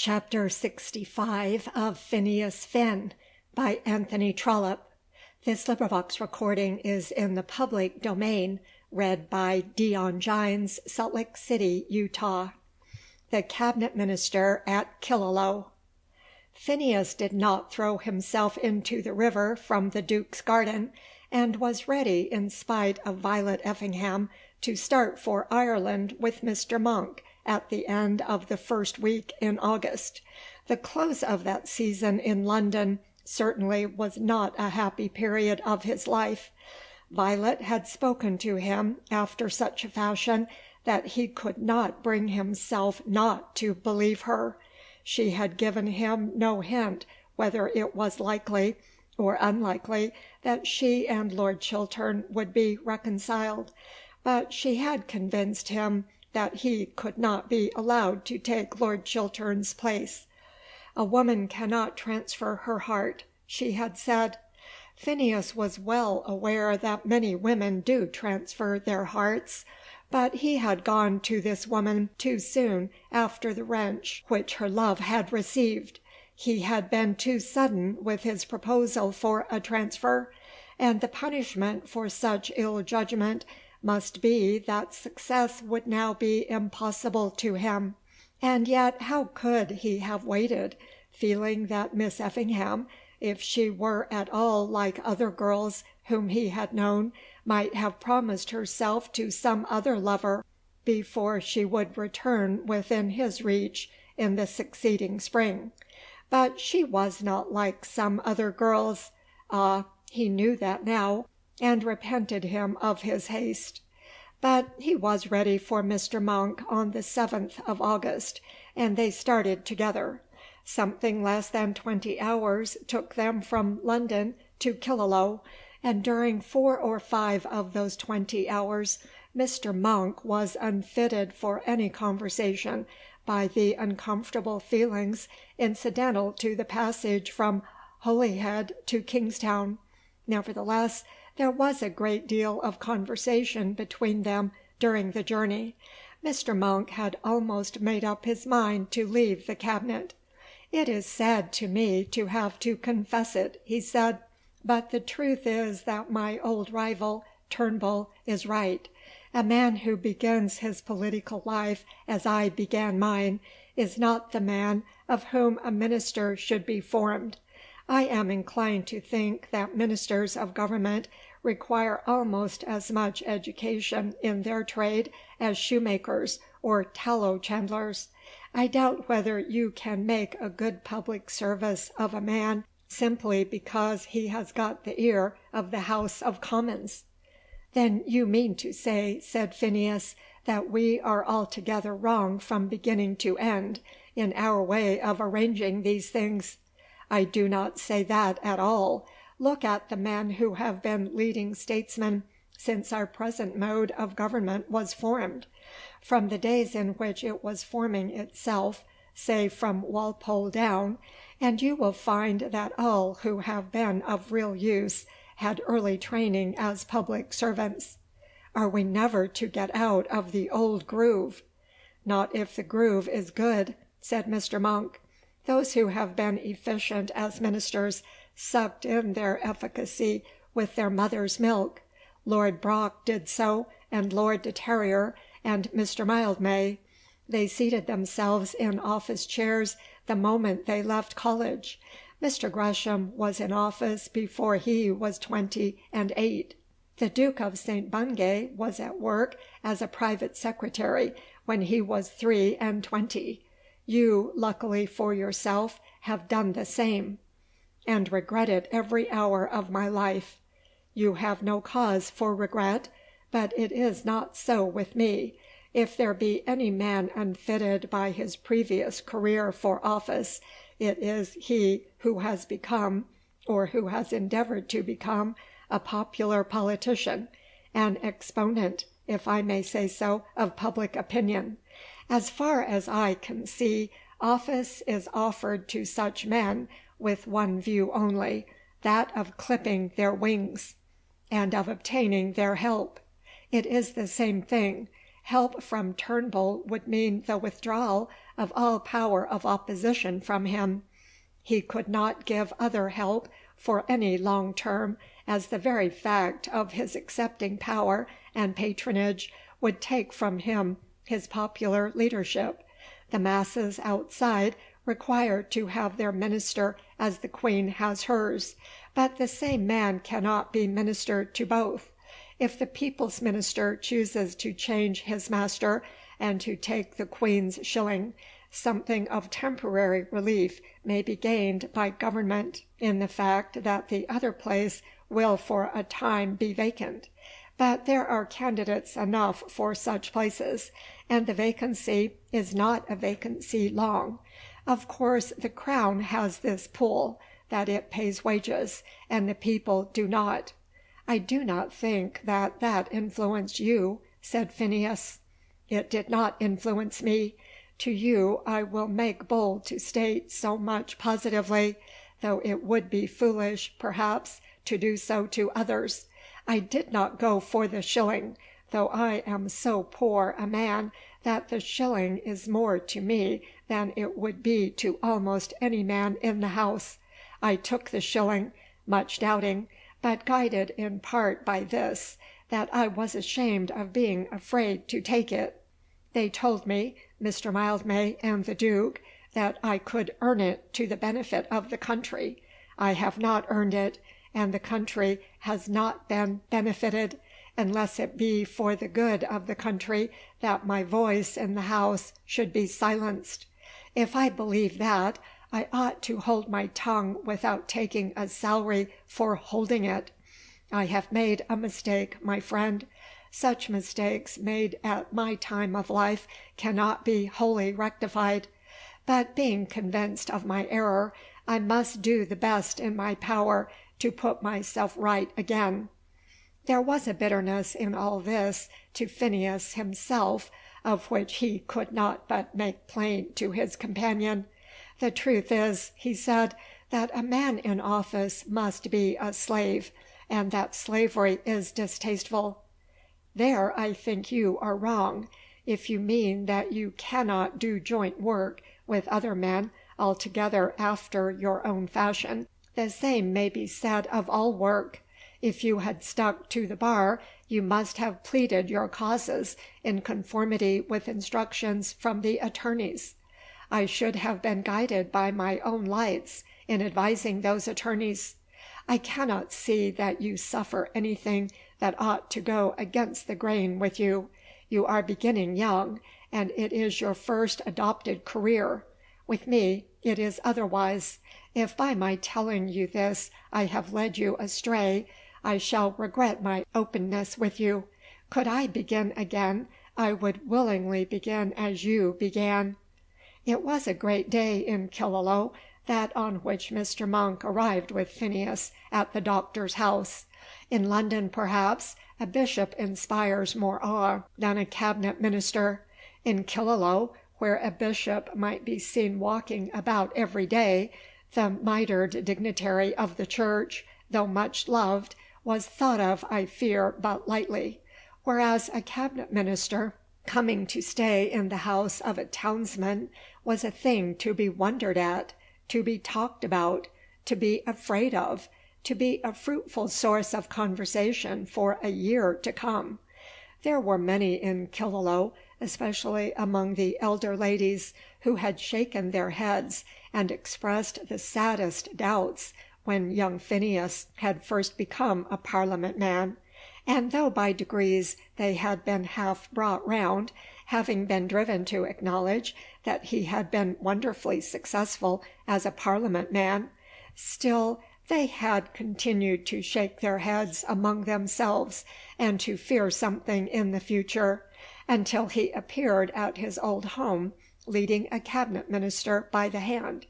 Chapter 65 of Phineas Finn by Anthony Trollope. This recording is in the public domain, read by Dion Gines, Salt Lake City, Utah. The Cabinet Minister at Killaloe. Phineas did not throw himself into the river from the Duke's garden, and was ready, in spite of Violet Effingham, to start for Ireland with Mr. Monk at the end of the first week in August. The close of that season in London certainly was not a happy period of his life. Violet had spoken to him after such a fashion that he could not bring himself not to believe her. She had given him no hint whether it was likely or unlikely that she and Lord Chiltern would be reconciled, but she had convinced him that he could not be allowed to take Lord Chiltern's place. A woman cannot transfer her heart, she had said. Phineas was well aware that many women do transfer their hearts, but he had gone to this woman too soon after the wrench which her love had received. He had been too sudden with his proposal for a transfer, and the punishment for such ill judgment must be that success would now be impossible to him. And yet how could he have waited, feeling that Miss Effingham, if she were at all like other girls whom he had known, might have promised herself to some other lover before she would return within his reach in the succeeding spring. But she was not like some other girls. He knew that now, and repented him of his haste. But he was ready for Mr. Monk on the 7th of August, and they started together. Something less than 20 hours took them from London to Killaloe, and during 4 or 5 of those 20 hours Mr. Monk was unfitted for any conversation by the uncomfortable feelings incidental to the passage from Holyhead to Kingstown. Nevertheless, there was a great deal of conversation between them during the journey. Mr. Monk had almost made up his mind to leave the Cabinet. "It is sad to me to have to confess it," he said, "but the truth is that my old rival, Turnbull, is right. A man who begins his political life as I began mine is not the man of whom a minister should be formed. I am inclined to think that ministers of government require almost as much education in their trade as shoemakers or tallow chandlers. I doubt whether you can make a good public service of a man simply because he has got the ear of the House of Commons." "Then you mean to say," said Phineas, "that we are altogether wrong from beginning to end in our way of arranging these things." "I do not say that at all. Look at the men who have been leading statesmen since our present mode of government was formed. From the days in which it was forming itself, say from Walpole down, and you will find that all who have been of real use had early training as public servants." "Are we never to get out of the old groove?" "Not if the groove is good," said Mr. Monk. "Those who have been efficient as ministers sucked in their efficacy with their mother's milk. Lord Brock did so, and Lord de Terrier, and Mr. Mildmay. They seated themselves in office chairs the moment they left college. Mr. Gresham was in office before he was 28. The Duke of St. Bungay was at work as a private secretary when he was 23. You, luckily for yourself, have done the same." "And regret it every hour of my life." "You have no cause for regret, but it is not so with me. If there be any man unfitted by his previous career for office, it is he who has become, or who has endeavoured to become, a popular politician, an exponent, if I may say so, of public opinion. As far as I can see, office is offered to such men with one view only, that of clipping their wings, and of obtaining their help. It is the same thing. Help from Turnbull would mean the withdrawal of all power of opposition from him. He could not give other help for any long term, as the very fact of his accepting power and patronage would take from him his popular leadership. The masses outside require to have their minister as the Queen has hers, but the same man cannot be minister to both. If the people's minister chooses to change his master and to take the Queen's shilling, something of temporary relief may be gained by government in the fact that the other place will for a time be vacant. But there are candidates enough for such places, and the vacancy is not a vacancy long. Of course, the Crown has this pull, that it pays wages, and the people do not. I do not think that influenced you, said Phineas. It did not influence me. To you I will make bold to state so much positively, though it would be foolish, perhaps, to do so to others. I did not go for the shilling, though I am so poor a man that the shilling is more to me than it would be to almost any man in the house. I took the shilling, much doubting, but guided in part by this, that I was ashamed of being afraid to take it. They told me, Mr. Mildmay and the Duke, that I could earn it to the benefit of the country. I have not earned it, and the country has not been benefited, unless it be for the good of the country that my voice in the House should be silenced. If I believe that, I ought to hold my tongue without taking a salary for holding it. I have made a mistake, my friend. Such mistakes made at my time of life cannot be wholly rectified. But being convinced of my error, I must do the best in my power to put myself right again. There was a bitterness in all this to Phineas himself, of which he could not but make plain to his companion. The truth is, he said, that a man in office must be a slave, and that slavery is distasteful. There I think you are wrong, if you mean that you cannot do joint work with other men altogether after your own fashion. The same may be said of all work. If you had stuck to the bar, you must have pleaded your causes in conformity with instructions from the attorneys. I should have been guided by my own lights in advising those attorneys. I cannot see that you suffer anything that ought to go against the grain with you. You are beginning young, and it is your first adopted career. With me it is otherwise. If by my telling you this I have led you astray, I shall regret my openness with you. Could I begin again, I would willingly begin as you began. It was a great day in Killaloe, that on which Mr. Monk arrived with Phineas at the doctor's house. In London, perhaps, a bishop inspires more awe than a cabinet minister. In Killaloe, where a bishop might be seen walking about every day, the mitred dignitary of the church, though much loved, was thought of, I fear, but lightly, whereas a cabinet minister coming to stay in the house of a townsman was a thing to be wondered at, to be talked about, to be afraid of, to be a fruitful source of conversation for a year to come. There were many in Killaloe, especially among the elder ladies, who had shaken their heads and expressed the saddest doubts when young Phineas had first become a Parliament man, and though by degrees they had been half brought round, having been driven to acknowledge that he had been wonderfully successful as a Parliament man, still they had continued to shake their heads among themselves and to fear something in the future, until he appeared at his old home leading a cabinet minister by the hand.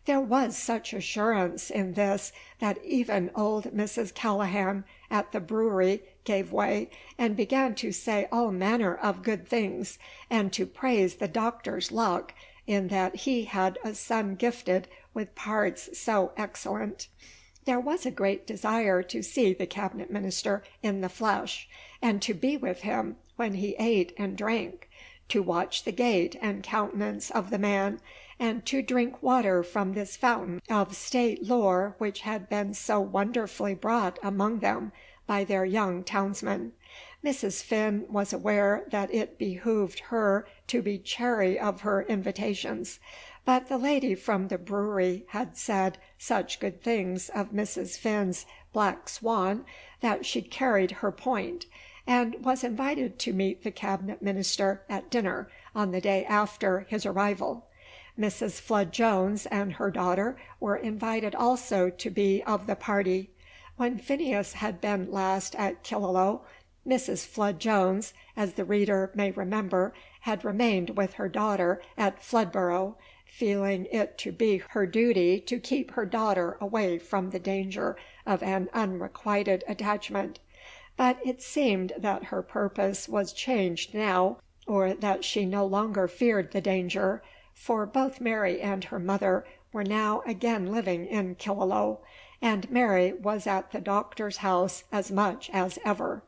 There was such assurance in this that even old Mrs. Callahan at the brewery gave way, and began to say all manner of good things, and to praise the doctor's luck in that he had a son gifted with parts so excellent. There was a great desire to see the cabinet minister in the flesh, and to be with him when he ate and drank, to watch the gait and countenance of the man, and to drink water from this fountain of state lore which had been so wonderfully brought among them by their young townsman. Mrs. Finn was aware that it behooved her to be chary of her invitations, but the lady from the brewery had said such good things of Mrs. Finn's Black Swan that she carried her point, and was invited to meet the cabinet minister at dinner on the day after his arrival. Mrs. Flood-Jones and her daughter were invited also to be of the party. When Phineas had been last at Killaloe, Mrs. Flood-Jones, as the reader may remember, had remained with her daughter at Floodborough, feeling it to be her duty to keep her daughter away from the danger of an unrequited attachment. But it seemed that her purpose was changed now, or that she no longer feared the danger, for both Mary and her mother were now again living in Killaloe, and Mary was at the doctor's house as much as ever.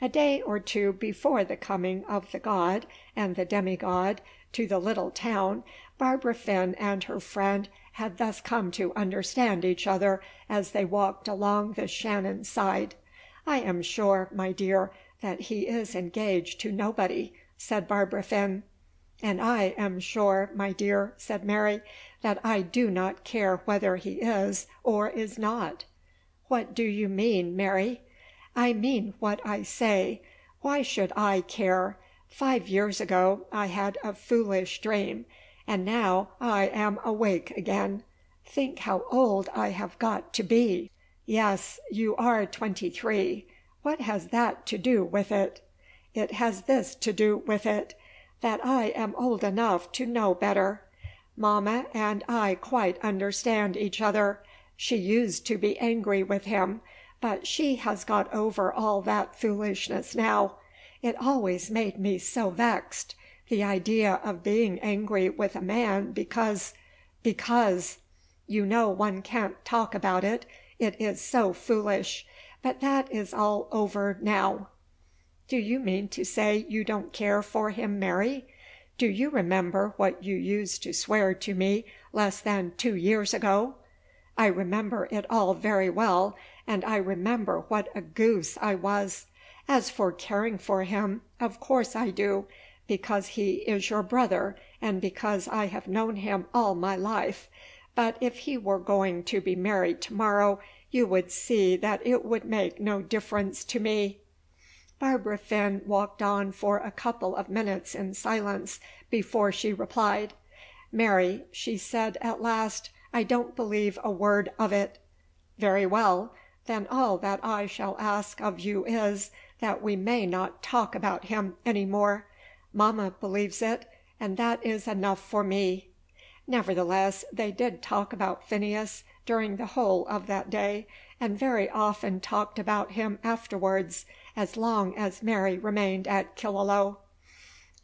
A day or two before the coming of the god and the demigod to the little town, Barbara Finn and her friend had thus come to understand each other as they walked along the Shannon side. "I am sure, my dear, that he is engaged to nobody," said Barbara Finn. "And I am sure, my dear," said Mary, "that I do not care whether he is or is not." "What do you mean, Mary?" "I mean what I say. Why should I care? 5 years ago I had a foolish dream, and now I am awake again. Think how old I have got to be." "Yes, you are 23. What has that to do with it?" "It has this to do with it, that I am old enough to know better. Mamma and I quite understand each other. She used to be angry with him, but she has got over all that foolishness now. It always made me so vexed, the idea of being angry with a man because, you know one can't talk about it, it is so foolish, but that is all over now." "Do you mean to say you don't care for him, Mary? Do you remember what you used to swear to me less than 2 years ago?" "I remember it all very well, and I remember what a goose I was. As for caring for him, of course I do, because he is your brother, and because I have known him all my life. But if he were going to be married to-morrow, you would see that it would make no difference to me." Barbara Finn walked on for a couple of minutes in silence before she replied. "Mary," she said at last, "I don't believe a word of it." "Very well. Then all that I shall ask of you is, that we may not talk about him any more. Mamma believes it, and that is enough for me." Nevertheless, they did talk about Phineas during the whole of that day, and very often talked about him afterwards, as long as Mary remained at Killaloe.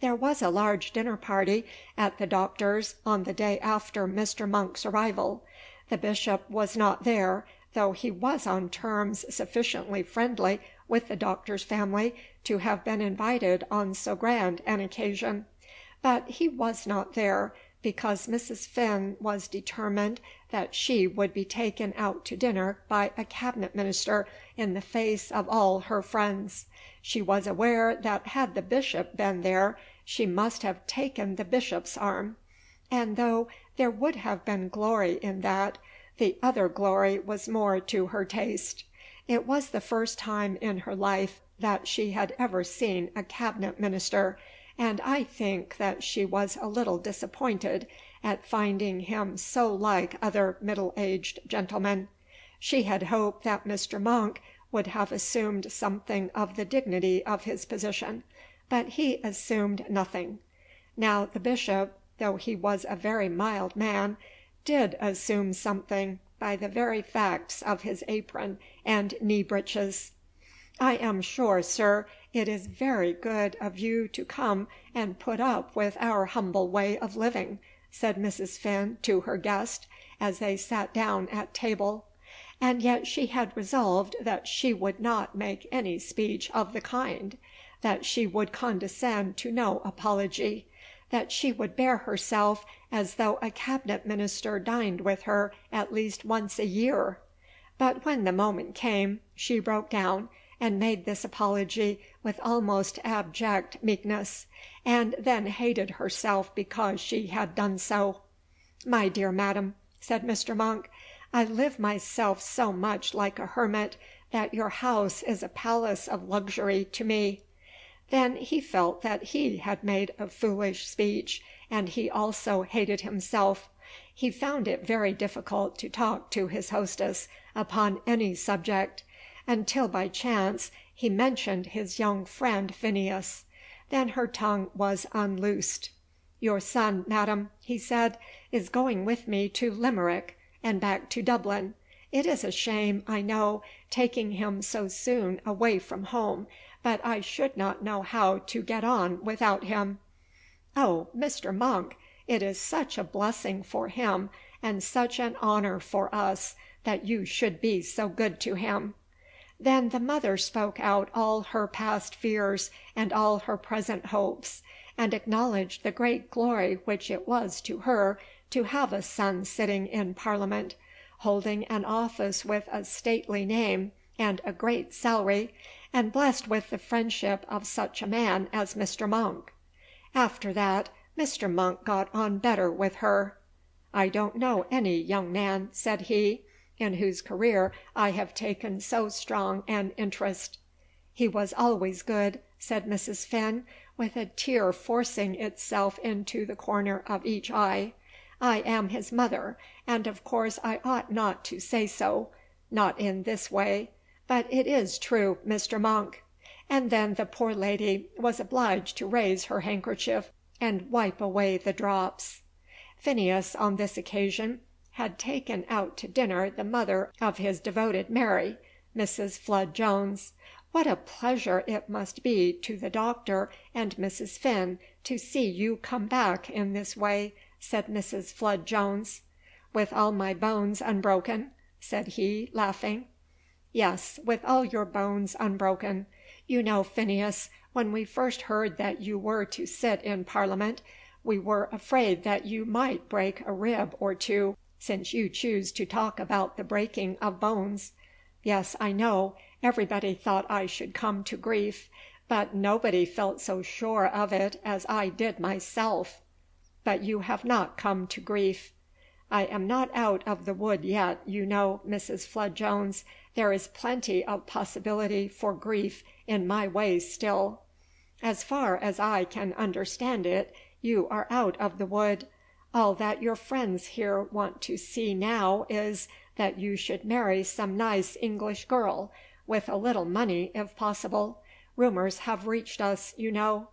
There was a large dinner party at the doctor's on the day after Mr. Monk's arrival. The bishop was not there, though he was on terms sufficiently friendly with the doctor's family to have been invited on so grand an occasion. But he was not there, because Mrs. Finn was determined that she would be taken out to dinner by a cabinet minister in the face of all her friends. She was aware that had the bishop been there, she must have taken the bishop's arm. And though there would have been glory in that, the other glory was more to her taste. It was the first time in her life that she had ever seen a cabinet minister, and I think that she was a little disappointed at finding him so like other middle-aged gentlemen. She had hoped that Mr. Monk would have assumed something of the dignity of his position, but he assumed nothing. Now the bishop, though he was a very mild man, did assume something by the very facts of his apron and knee-breeches. "I am sure, sir, it is very good of you to come and put up with our humble way of living," said Mrs. Finn to her guest, as they sat down at table. And yet she had resolved that she would not make any speech of the kind. that she would condescend to no apology, that she would bear herself as though a cabinet minister dined with her at least once a year. But when the moment came, she broke down and made this apology with almost abject meekness, and then hated herself because she had done so. "My dear madam," said Mr. Monk, "I live myself so much like a hermit that your house is a palace of luxury to me." Then he felt that he had made a foolish speech, and he also hated himself. He found it very difficult to talk to his hostess upon any subject, until by chance he mentioned his young friend Phineas. Then her tongue was unloosed. "Your son, madam," he said, "is going with me to Limerick, and back to Dublin. It is a shame, I know, taking him so soon away from home, but I should not know how to get on without him." "Oh, Mr. Monk, it is such a blessing for him, and such an honour for us, that you should be so good to him." Then the mother spoke out all her past fears and all her present hopes, and acknowledged the great glory which it was to her to have a son sitting in Parliament, holding an office with a stately name and a great salary, and blessed with the friendship of such a man as Mr. Monk. After that, Mr. Monk got on better with her. "I don't know any young man," said he, "in whose career I have taken so strong an interest." "He was always good," said Mrs. Finn, with a tear forcing itself into the corner of each eye. "I am his mother, and of course I ought not to say so, not in this way, but it is true, Mr. Monk." And then the poor lady was obliged to raise her handkerchief and wipe away the drops. Phineas, on this occasion, had taken out to dinner the mother of his devoted Mary, Mrs. Flood Jones. "What a pleasure it must be to the doctor and Mrs. Finn to see you come back in this way," said Mrs. Flood Jones. "With all my bones unbroken?" said he, laughing. "Yes, with all your bones unbroken. You know, Phineas, when we first heard that you were to sit in Parliament, we were afraid that you might break a rib or two, since you choose to talk about the breaking of bones. Yes, I know, everybody thought I should come to grief, but nobody felt so sure of it as I did myself. But you have not come to grief. I am not out of the wood yet, you know, Mrs. Flood Jones. There is plenty of possibility for grief in my ways still. As far as I can understand it, you are out of the wood. All that your friends here want to see now is, that you should marry some nice English girl, with a little money if possible. Rumours have reached us, you know."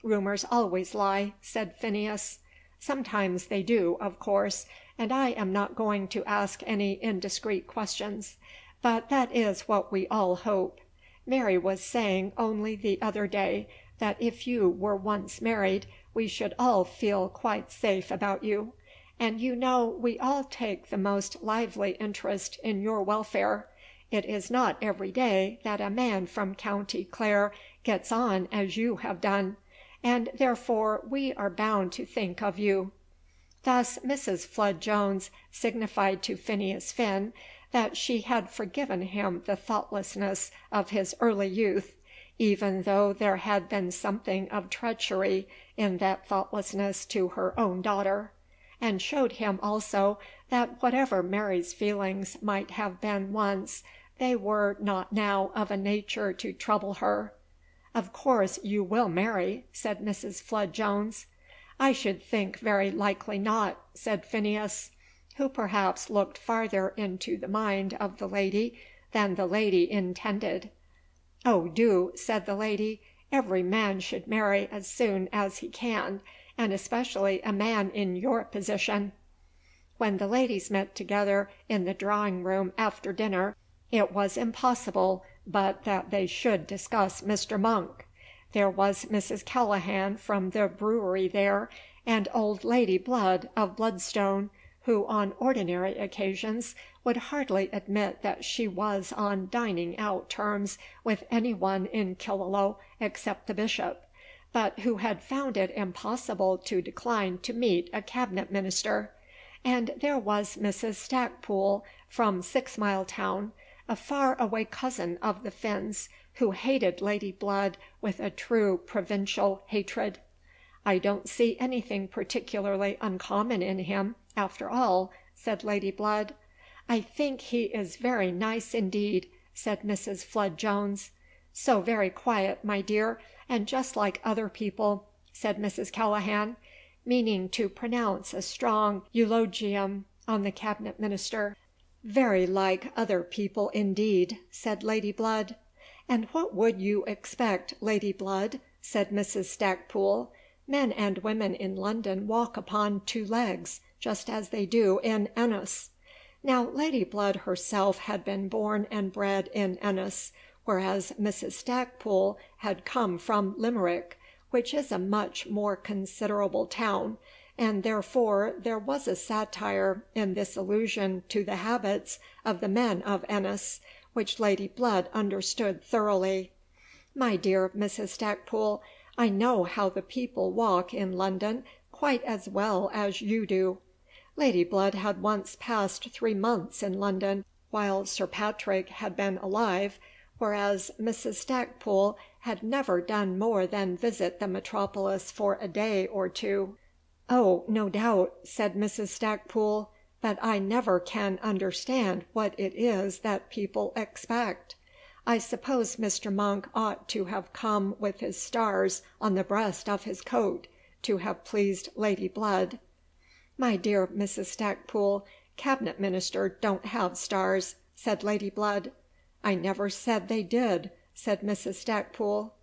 "Rumours always lie," said Phineas. "Sometimes they do, of course, and I am not going to ask any indiscreet questions. But that is what we all hope. Mary was saying only the other day that if you were once married, we should all feel quite safe about you. And you know we all take the most lively interest in your welfare. It is not every day that a man from County Clare gets on as you have done, and therefore we are bound to think of you." Thus Mrs. Flood Jones signified to Phineas Finn that she had forgiven him the thoughtlessness of his early youth, even though there had been something of treachery in that thoughtlessness to her own daughter, and showed him also that whatever Mary's feelings might have been once, they were not now of a nature to trouble her. "Of course you will marry?" said Mrs. Flood Jones. "I should think very likely not," said Phineas, who perhaps looked farther into the mind of the lady than the lady intended. "Oh, do," said the lady. "Every man should marry as soon as he can, and especially a man in your position." When the ladies met together in the drawing-room after dinner, it was impossible but that they should discuss Mr. Monk. There was Mrs. Callaghan from the brewery there, and old Lady Blood of Bloodstone, who on ordinary occasions would hardly admit that she was on dining-out terms with any one in Killaloe except the bishop, but who had found it impossible to decline to meet a cabinet minister. And there was Mrs. Stackpoole from 6 Mile Town, a far-away cousin of the Finns, who hated Lady Blood with a true provincial hatred. "I don't see anything particularly uncommon in him, after all," said Lady Blood. "I think he is very nice indeed," said Mrs. Flood Jones. "So very quiet, my dear, and just like other people," said Mrs. Callahan, meaning to pronounce a strong eulogium on the cabinet minister. "Very like other people indeed," said Lady Blood. "And what would you expect, Lady Blood?" said Mrs. Stackpoole. "Men and women in London walk upon 2 legs, just as they do in Ennis." Now Lady Blood herself had been born and bred in Ennis, whereas Mrs. Stackpoole had come from Limerick, which is a much more considerable town, and therefore there was a satire in this allusion to the habits of the men of Ennis, which Lady Blood understood thoroughly. "My dear Mrs. Stackpoole, I know how the people walk in London quite as well as you do." Lady Blood had once passed 3 months in London while Sir Patrick had been alive, whereas Mrs. Stackpoole had never done more than visit the metropolis for a day or 2. "Oh, no doubt," said Mrs. Stackpoole, "but I never can understand what it is that people expect. I suppose Mr. Monk ought to have come with his stars on the breast of his coat to have pleased Lady Blood." "My dear Mrs. Stackpoole, cabinet ministers don't have stars," said Lady Blood. "I never said they did," said Mrs. Stackpoole.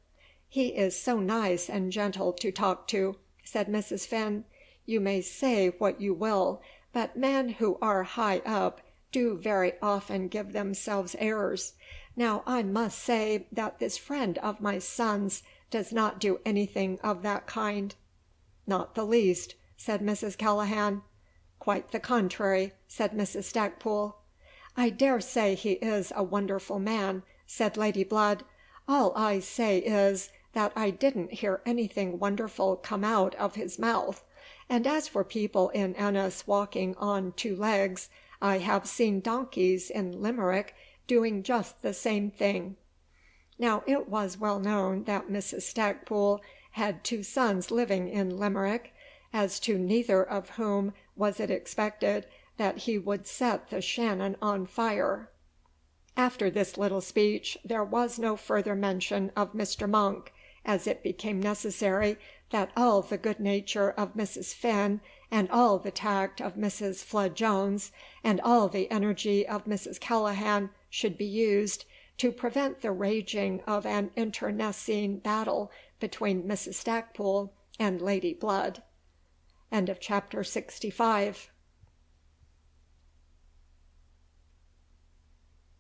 "He is so nice and gentle to talk to," said Mrs. Finn. "You may say what you will, but men who are high up do very often give themselves airs. Now I must say that this friend of my son's does not do anything of that kind." "Not the least," said Mrs. Callahan. "Quite the contrary," said Mrs. Stackpoole. "I dare say he is a wonderful man," said Lady Blood. "All I say is, that I didn't hear anything wonderful come out of his mouth. And as for people in Ennis walking on 2 legs, I have seen donkeys in Limerick doing just the same thing." Now it was well known that Mrs. Stackpoole had 2 sons living in Limerick, as to neither of whom was it expected that he would set the Shannon on fire. After this little speech there was no further mention of Mr. Monk, as it became necessary that all the good nature of Mrs. Finn, and all the tact of Mrs. Flood Jones, and all the energy of Mrs. Callahan should be used to prevent the raging of an internecine battle between Mrs. Stackpoole and Lady Blood. Chapter 65.